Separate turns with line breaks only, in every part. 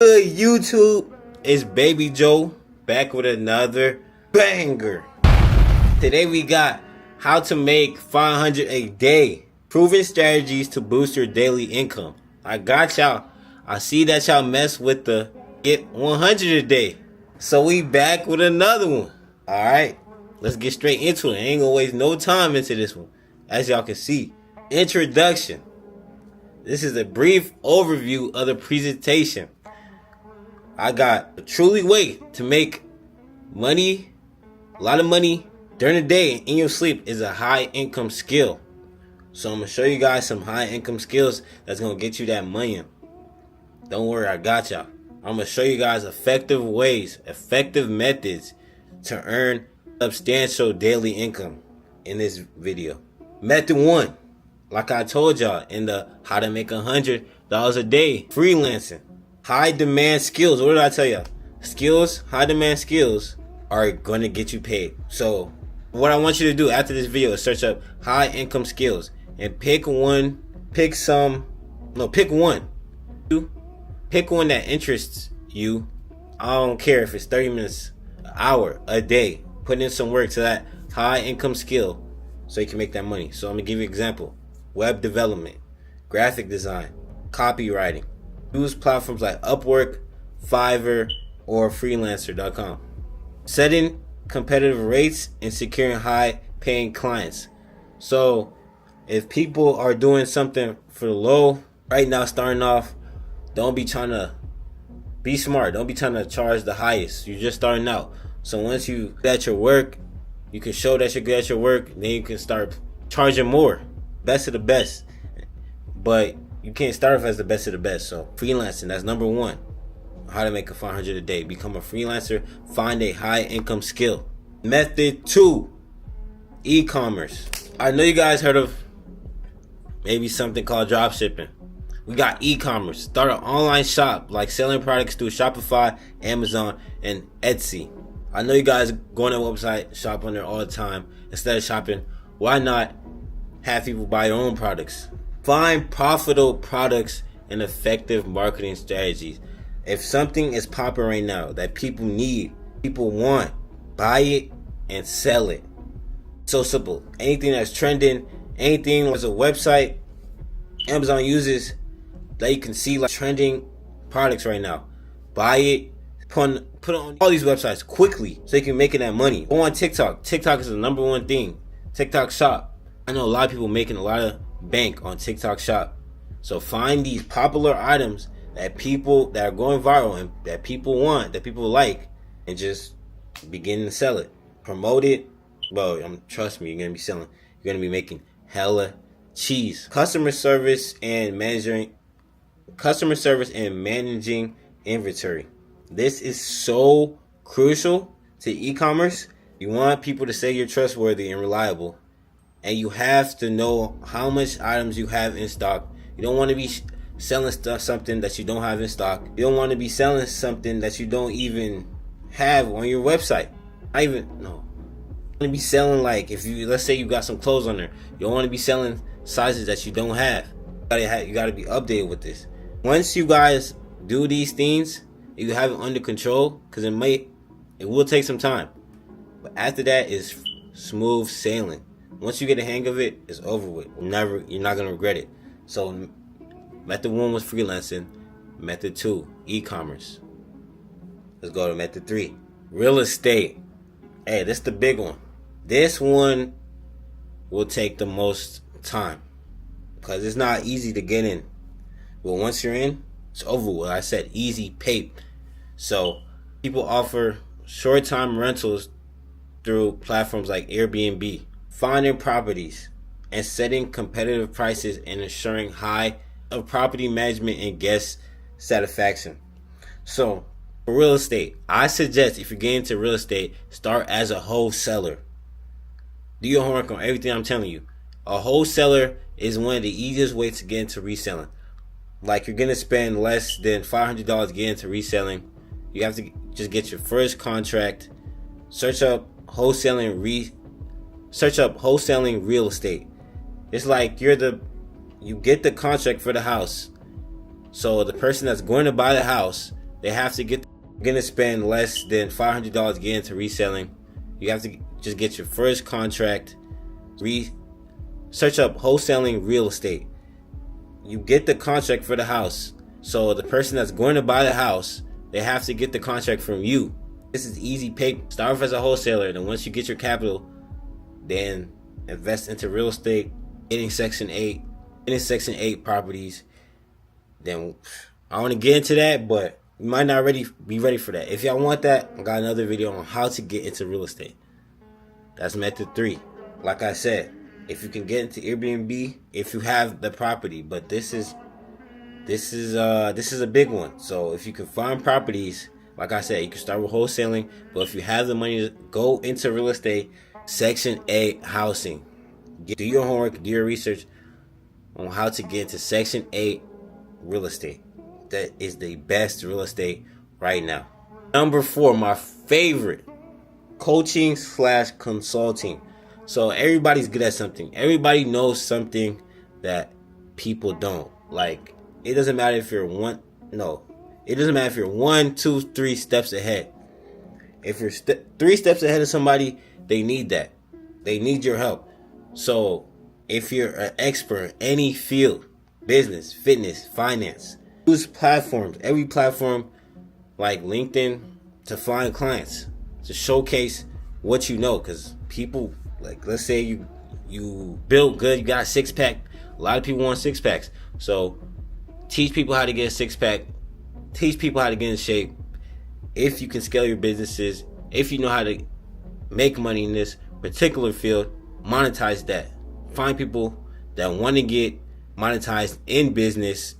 good, YouTube? It's Baby Joe back with another banger. Today we got how to make 500 a day. Proven strategies to boost your daily income. I got y'all. I see that y'all mess with the get 100 a day. So we back with another one. Alright, let's get straight into it. I ain't gonna waste no time into this one. As y'all can see, introduction. This is a brief overview of the presentation. I got a truly way to make money, a lot of money during the day in your sleep is a high income skill. So I'm gonna show you guys some high income skills that's gonna get you that money. Don't worry, I got y'all. I'm gonna show you guys effective ways, effective methods to earn substantial daily income in this video. Method 1, like I told y'all in the how to make $100 a day freelancing. High demand skills. What did I tell y'all? Skills, high demand skills are going to get you paid. So what I want you to do after this video is search up high income skills and pick one. Pick one. Pick one that interests you. I don't care if it's 30 minutes, an hour, a day. Put in some work to that high income skill so you can make that money. So I'm gonna give you an example. Web development, graphic design, copywriting. Use platforms like Upwork, Fiverr, or freelancer.com. Setting competitive rates and securing high paying clients. So if people are doing something for the low right now, starting off, don't be trying to be smart. Don't be trying to charge the highest. You're just starting out. So once you good at your work, you can show that you're good at your work, then you can start charging more. Best of the best. But you can't start off as the best of the best. So freelancing, that's number 1. How to make a 500 a day. Become a freelancer. Find a high income skill. Method 2, e-commerce. I know you guys heard of maybe something called drop shipping. We got e-commerce. Start an online shop like selling products through Shopify, Amazon, and Etsy. I know you guys go on their website, shop on there all the time. Instead of shopping, why not have people buy your own products? Find profitable products and effective marketing strategies. If something is popping right now that people need, people want, buy it and sell it. So simple. Anything that's trending, anything as a website Amazon uses that you can see like trending products right now. Buy it, put it on all these websites quickly so you can make that money. Go on TikTok. TikTok is the number 1 thing. TikTok shop. I know a lot of people making a lot of bank on TikTok shop. So find these popular items that people that are going viral and that people want, that people like, and just begin to sell it. Promote it. Well, trust me, you're gonna be selling. You're gonna be making hella cheese. Customer service and managing inventory. This is so crucial to e-commerce. You want people to say you're trustworthy and reliable. And you have to know how much items you have in stock. You don't want to be selling something that you don't have in stock. You don't want to be selling something that you don't even have on your website. You want to be selling, like, let's say you got some clothes on there. You don't want to be selling sizes that you don't have. You got to be updated with this. Once you guys do these things, you have it under control, because it will take some time. But after that is smooth sailing. Once you get a hang of it, it's over with. You're not gonna regret it. So method 1 was freelancing. Method 2, e-commerce. Let's go to method 3, real estate. Hey, this is the big one. This one will take the most time because it's not easy to get in. But once you're in, it's over with. I said easy pay. So people offer short-time rentals through platforms like Airbnb. Finding properties and setting competitive prices and ensuring high of property management and guest satisfaction. So for real estate, I suggest if you're getting into real estate, start as a wholesaler. Do your homework on everything I'm telling you. A wholesaler is one of the easiest ways to get into reselling. Like, you're going to spend less than $500 to get into reselling. You have to just get your first contract. Search up wholesaling real estate. It's like you get the contract for the house. So the person that's going to buy the house They have to get, gonna spend less than $500 getting into reselling. You have to just get your first contract. Search up wholesaling real estate. You get the contract for the house. So the person that's going to buy the house, they have to get the contract from you. This is easy pay. Start off as a wholesaler, then once you get your capital, then invest into real estate, getting Section 8 properties. Then I want to get into that, but you might not be ready for that. If y'all want that, I got another video on how to get into real estate. That's method 3. Like I said, if you can get into Airbnb, if you have the property, but this is a big one. So if you can find properties, like I said, you can start with wholesaling, but if you have the money to go into real estate, Section 8 housing. Do your homework, do your research on how to get into Section 8 real estate. That is the best real estate right now. Number 4, my favorite, coaching / consulting. So everybody's good at something. Everybody knows something that people don't. Like, it doesn't matter if you're it doesn't matter if you're 1, 2, 3 steps ahead. If you're 3 steps ahead of somebody, they need that. They need your help. So if you're an expert in any field, business, fitness, finance, use platforms, every platform like LinkedIn to find clients, to showcase what you know. Because people, like, let's say you build good, you got a 6-pack. A lot of people want 6-packs. So teach people how to get a 6-pack. Teach people how to get in shape. If you can scale your businesses, if you know how to make money in this particular field, monetize that. Find people that want to get monetized in business,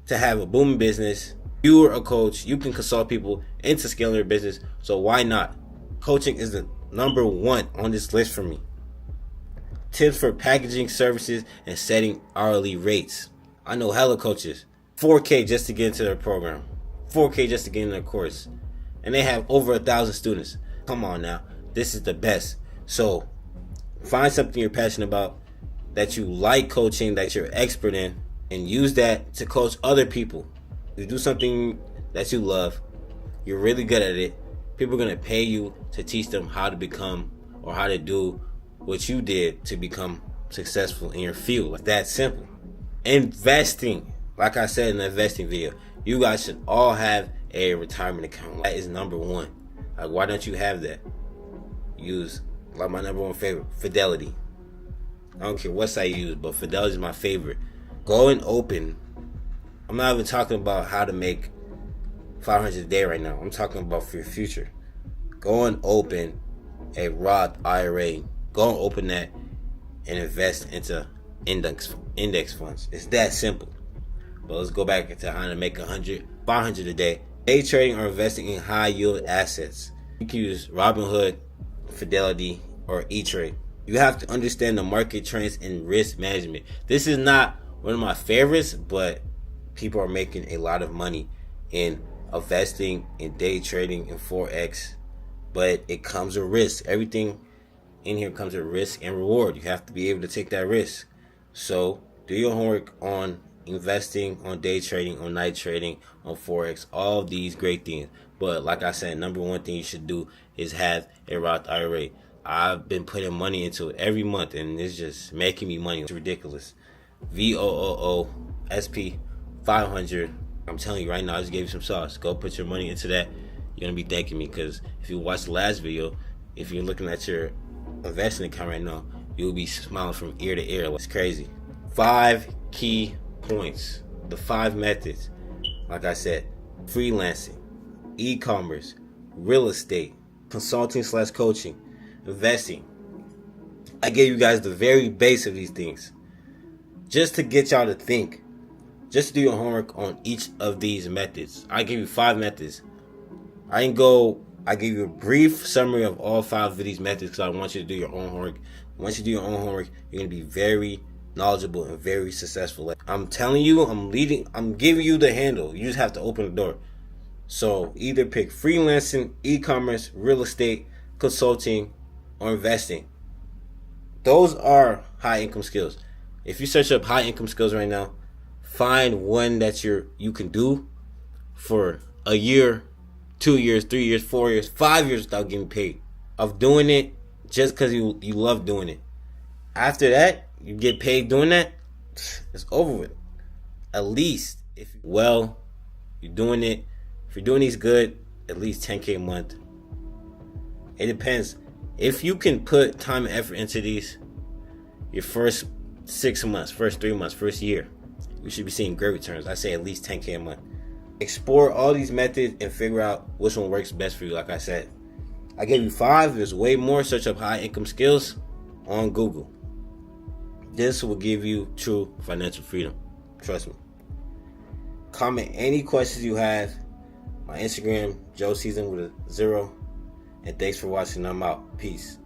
to have a booming business. You are a coach. You can consult people into scaling their business. So why not? Coaching is the number 1 on this list for me. Tips for packaging services and setting hourly rates. I know hella coaches. $4K just to get into their program. $4K just to get in their course. And they have over 1,000 students. Come on now. This is the best. So find something you're passionate about, that you like coaching, that you're expert in, and use that to coach other people. You do something that you love, you're really good at it, people are going to pay you to teach them how to become, or how to do what you did to become successful in your field. Like, that simple. Investing. Like I said in the investing video, you guys should all have a retirement account. That is number 1. Like, why don't you have that? Use, like, my number 1 favorite, Fidelity. I don't care what site you use, but Fidelity is my favorite. Go and open. I'm not even talking about how to make $500 a day right now. I'm talking about for your future. Go and open a Roth IRA. Go and open that and invest into index funds. It's that simple. But let's go back into how to make $500 a day. Day trading or investing in high yield assets. You can use Robinhood, Fidelity, or E-Trade. You have to understand the market trends and risk management. This is not one of my favorites, but people are making a lot of money in investing, in day trading, in Forex. But it comes with risk. Everything in here comes with risk and reward. You have to be able to take that risk. So do your homework on investing, on day trading, on night trading, on Forex, all of these great things. But like I said, number 1 thing you should do is have a Roth IRA. I've been putting money into it every month, and it's just making me money. It's ridiculous. VOOOSP 500. I'm telling you right now, I just gave you some sauce. Go put your money into that. You're going to be thanking me, because if you watch the last video, if you're looking at your investing account right now, you'll be smiling from ear to ear. It's crazy. 5 key points. The 5 methods. Like I said, freelancing, e-commerce, real estate, consulting / coaching, investing. I gave you guys the very base of these things, just to get y'all to think, just to do your homework on each of these methods. I give you 5 methods. I give you a brief summary of all 5 of these methods, because I want you to do your own homework. Once you do your own homework, you're going to be very knowledgeable and very successful. Like, I'm telling you, I'm giving you the handle. You just have to open the door. So either pick freelancing, e-commerce, real estate, consulting, or investing. Those are high income skills. If you search up high income skills right now, find one that you can do for a year, 2 years, 3 years, 4 years, 5 years without getting paid. Of doing it just because you love doing it. After that, you get paid doing that, it's over with. At least, if you're doing it, if you're doing these good, at least 10K a month. It depends. If you can put time and effort into these, your first 6 months, first 3 months, first year, you should be seeing great returns. I say at least 10K a month. Explore all these methods and figure out which one works best for you. Like I said, I gave you 5. There's way more. Search up high income skills on Google. This will give you true financial freedom. Trust me. Comment any questions you have. My Instagram, Joe Season with a 0. And thanks for watching. I'm out. Peace.